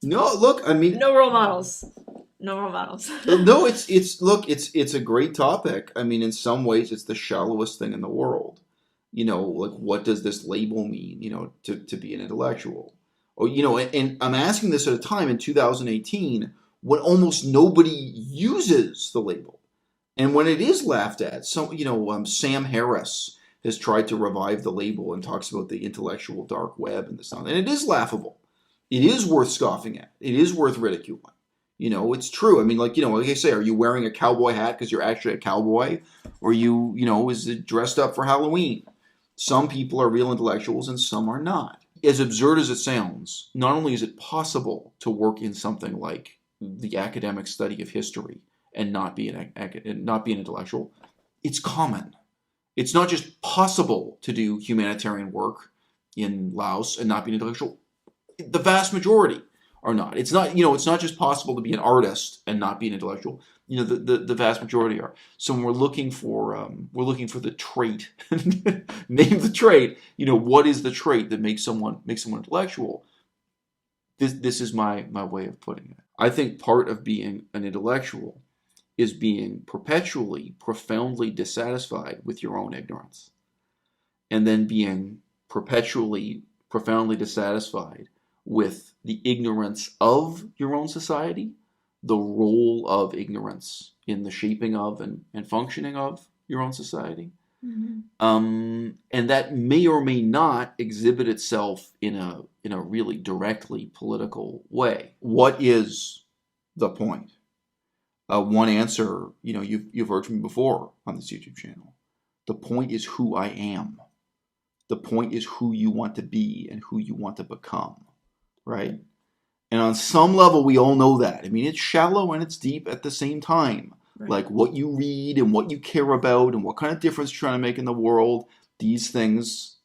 No, look, I mean, No role models. No role models. no, it's a great topic. I mean, in some ways, it's the shallowest thing in the world. Like what does this label mean? To be an intellectual. Or and I'm asking this at a time in 2018 when almost nobody uses the label, and when it is laughed at. So Sam Harris has tried to revive the label and talks about the intellectual dark web and this and it is laughable. It is worth scoffing at. It is worth ridiculing. It's true. I mean, like I say, are you wearing a cowboy hat because you're actually a cowboy? Or is it dressed up for Halloween? Some people are real intellectuals and some are not. As absurd as it sounds, not only is it possible to work in something like the academic study of history and not be an intellectual, it's common. It's not just possible to do humanitarian work in Laos and not be an intellectual. The vast majority are not. It's not, it's not just possible to be an artist and not be an intellectual. The vast majority are. So when we're looking for the trait, name the trait. What is the trait that makes someone intellectual? This is my way of putting it. I think part of being an intellectual is being perpetually, profoundly dissatisfied with your own ignorance, and then being perpetually, profoundly dissatisfied with the ignorance of your own society, the role of ignorance in the shaping of and functioning of your own society. Mm-hmm. And that may or may not exhibit itself in a really directly political way. What is the point? One answer, you've heard from me before on this YouTube channel. The point is who I am. The point is who you want to be and who you want to become. Right? And on some level, we all know that. I mean, it's shallow and it's deep at the same time. Right. Like what you read and what you care about and what kind of difference you're trying to make in the world, these things,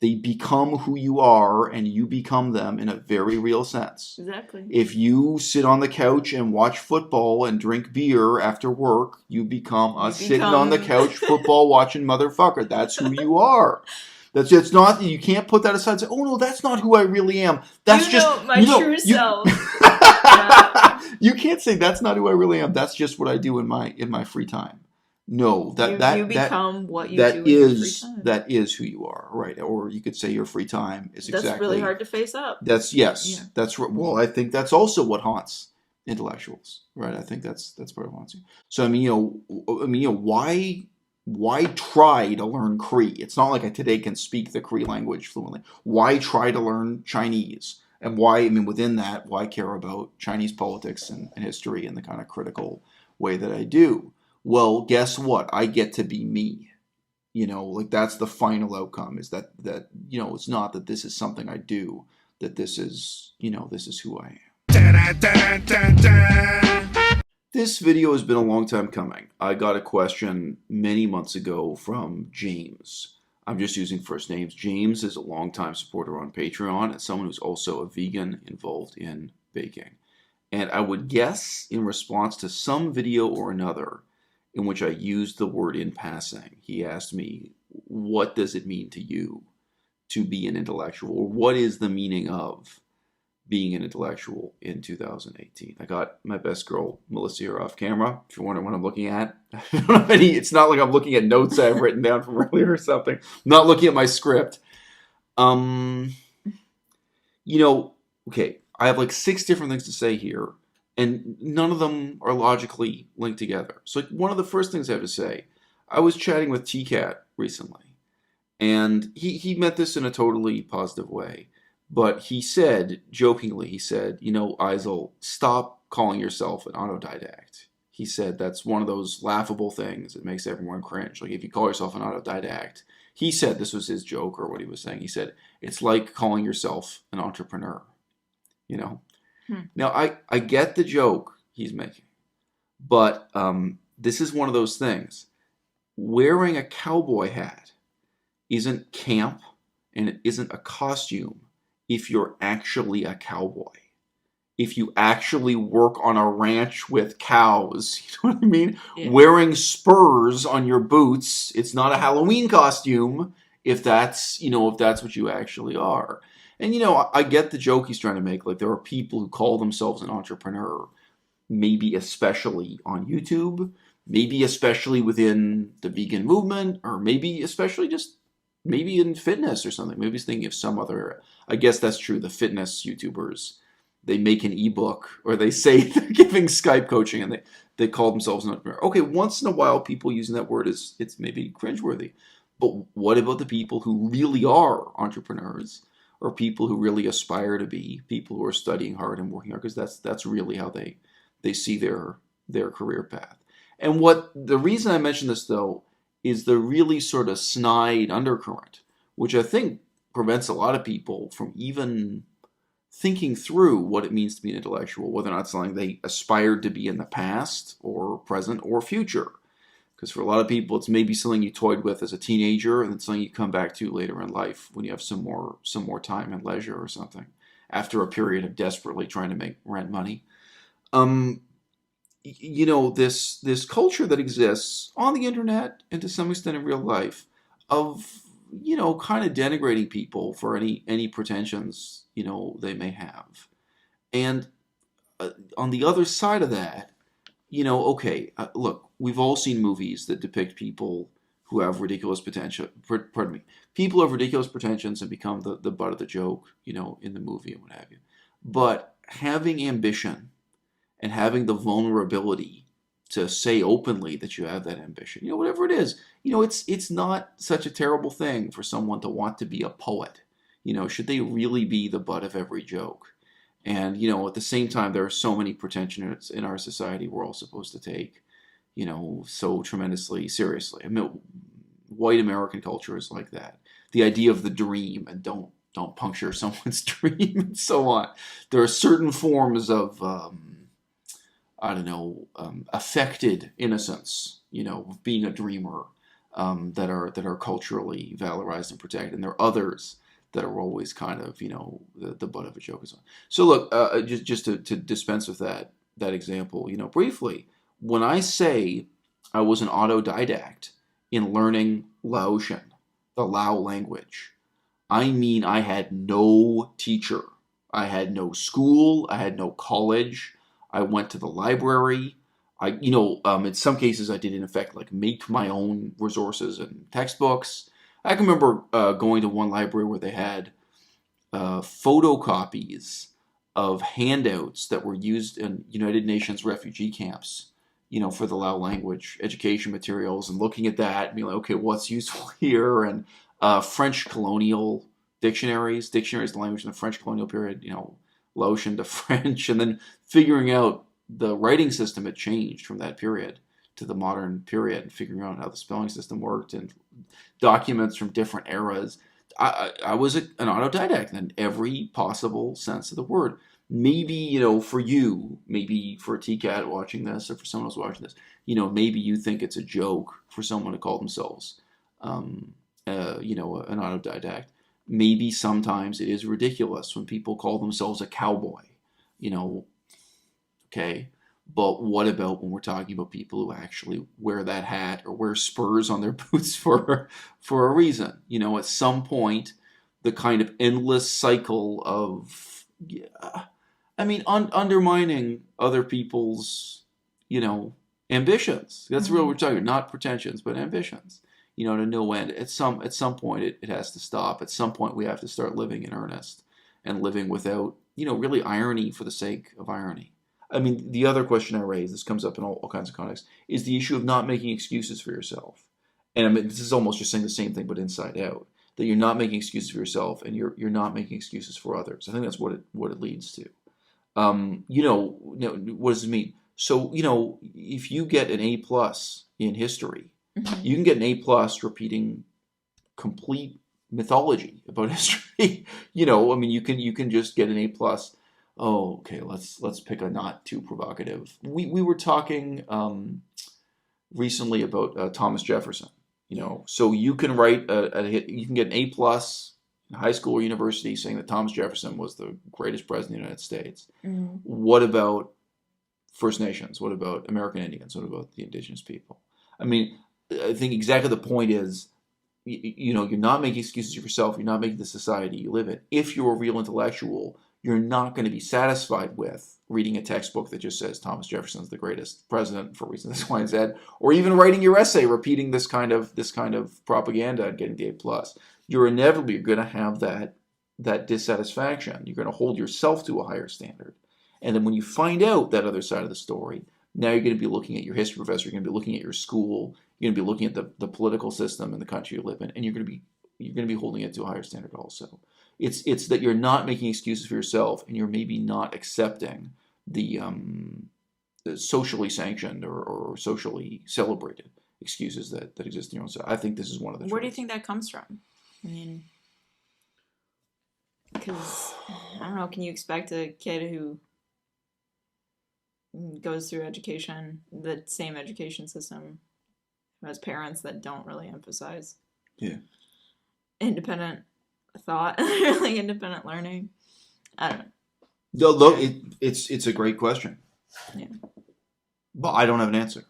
they become who you are and you become them in a very real sense. Exactly. If you sit on the couch and watch football and drink beer after work, you become sitting on the couch football watching motherfucker. That's who you are. It's not, you can't put that aside and say, oh no, that's not who I really am. That's my true self. You can't say that's not who I really am. That's just what I do in my free time. No, you become what you do in your free time. That is who you are, right? Or you could say your free time is exactly. That's really hard to face up. Well, I think that's also what haunts intellectuals, right? I think that's part of what haunts you. So why try to learn Cree? It's not like I today can speak the Cree language fluently. Why try to learn Chinese? And why, within that, why care about Chinese politics and history in the kind of critical way that I do? Well, guess what? I get to be me. That's the final outcome, is that it's not that this is something I do, that this is who I am. This video has been a long time coming. I got a question many months ago from James. I'm just using first names. James is a longtime supporter on Patreon and someone who's also a vegan involved in baking. And I would guess in response to some video or another in which I used the word in passing, he asked me, what does it mean to you to be an intellectual? Or what is the meaning of being an intellectual in 2018. I got my best girl, Melissa, here off camera. If you're wondering what I'm looking at, I don't have any, it's not like I'm looking at notes I've written down from earlier or something. I'm not looking at my script. Okay, I have like 6 different things to say here, and none of them are logically linked together. So one of the first things I have to say, I was chatting with T-Cat recently, and he meant this in a totally positive way. But he said, jokingly, Eisel, stop calling yourself an autodidact. He said that's one of those laughable things that makes everyone cringe. Like if you call yourself an autodidact, he said, this was his joke or what he was saying. He said, it's like calling yourself an entrepreneur. Now, I get the joke he's making. But this is one of those things. Wearing a cowboy hat isn't camp and it isn't a costume. If you're actually a cowboy, if you actually work on a ranch with cows, you know what I mean? Yeah. Wearing spurs on your boots, it's not a Halloween costume if that's what you actually are. And I get the joke he's trying to make. Like, there are people who call themselves an entrepreneur, maybe especially on YouTube, maybe especially within the vegan movement, or maybe especially just maybe in fitness or something. Maybe he's thinking of some other. I guess that's true. The fitness YouTubers, they make an ebook, or they say they're giving Skype coaching, and they call themselves an entrepreneur. Okay, once in a while, people using that word it's maybe cringeworthy. But what about the people who really are entrepreneurs, or people who really aspire to be, people who are studying hard and working hard? Because that's really how they see their career path. And the reason I mention this, though, is the really sort of snide undercurrent, which I think prevents a lot of people from even thinking through what it means to be an intellectual, whether or not it's something they aspired to be in the past or present or future. Because for a lot of people, it's maybe something you toyed with as a teenager, and it's something you come back to later in life when you have some more time and leisure or something, after a period of desperately trying to make rent money. This culture that exists on the internet and to some extent in real life of kind of denigrating people for any pretensions they may have. And on the other side of that, okay, look, we've all seen movies that depict people who have ridiculous potential. Pardon me, people have ridiculous pretensions and become the butt of the joke, in the movie and what have you. But having ambition and having the vulnerability to say openly that you have that ambition, whatever it is, it's not such a terrible thing for someone to want to be a poet. Should they really be the butt of every joke? And, at the same time, there are so many pretensions in our society we're all supposed to take, so tremendously seriously. I mean, white American culture is like that. The idea of the dream, and don't puncture someone's dream, and so on. There are certain forms of affected innocence, of being a dreamer, that are culturally valorized and protected, and there are others that are always kind of, the butt of a joke. So look, just to dispense with that example, briefly, when I say I was an autodidact in learning Laotian, the Lao language, I mean I had no teacher, I had no school, I had no college. I went to the library. In some cases, I did in effect like make my own resources and textbooks. I can remember going to one library where they had photocopies of handouts that were used in United Nations refugee camps, for the Lao language education materials, and looking at that and being like, okay, what's useful here? And French colonial dictionaries, the language in the French colonial period, Laotian to French, and then figuring out the writing system had changed from that period to the modern period, and figuring out how the spelling system worked and documents from different eras. I was an autodidact in every possible sense of the word. Maybe, for you, maybe for a TCAT watching this, or for someone else watching this, maybe you think it's a joke for someone to call themselves, an autodidact. Maybe sometimes it is ridiculous when people call themselves a cowboy, okay? But what about when we're talking about people who actually wear that hat or wear spurs on their boots for a reason? At some point, the kind of endless cycle of, undermining other people's, ambitions. That's what we're talking about, not pretensions, but ambitions. To no end. At some point, it has to stop. At some point, we have to start living in earnest and living without, really irony for the sake of irony. The other question I raised, this comes up in all kinds of contexts, is the issue of not making excuses for yourself. And this is almost just saying the same thing, but inside out. That you're not making excuses for yourself, and you're not making excuses for others. I think that's what it leads to. What does it mean? So, if you get an A+ in history, you can get an A+ repeating complete mythology about history. You can just get an A+. Oh, okay. Let's pick a not too provocative. We were talking recently about Thomas Jefferson. So you can write you can get an A+ in high school or university saying that Thomas Jefferson was the greatest president of the United States. Mm-hmm. What about First Nations? What about American Indians? What about the indigenous people? I think exactly the point is you're not making excuses for yourself. You're not making the society you live in. If you're a real intellectual, you're not going to be satisfied with reading a textbook that just says Thomas Jefferson's the greatest president for reasons X, Y, and Z, or even writing your essay repeating this kind of propaganda and getting the A+. You're inevitably going to have that dissatisfaction. You're going to hold yourself to a higher standard. And then when you find out that other side of the story, now you're going to be looking at your history professor, you're going to be looking at your school, you're going to be looking at the political system in the country you live in, and you're going to be holding it to a higher standard also. It's that you're not making excuses for yourself, and you're maybe not accepting the socially sanctioned or socially celebrated excuses that exist in your own side. I think this is one of the. Where do you think that comes from? I mean, because I don't know. Can you expect a kid who goes through education, the same education system, who has parents that don't really emphasize independent thought, like independent learning? I don't know. Look, it's a great question. Yeah. But I don't have an answer.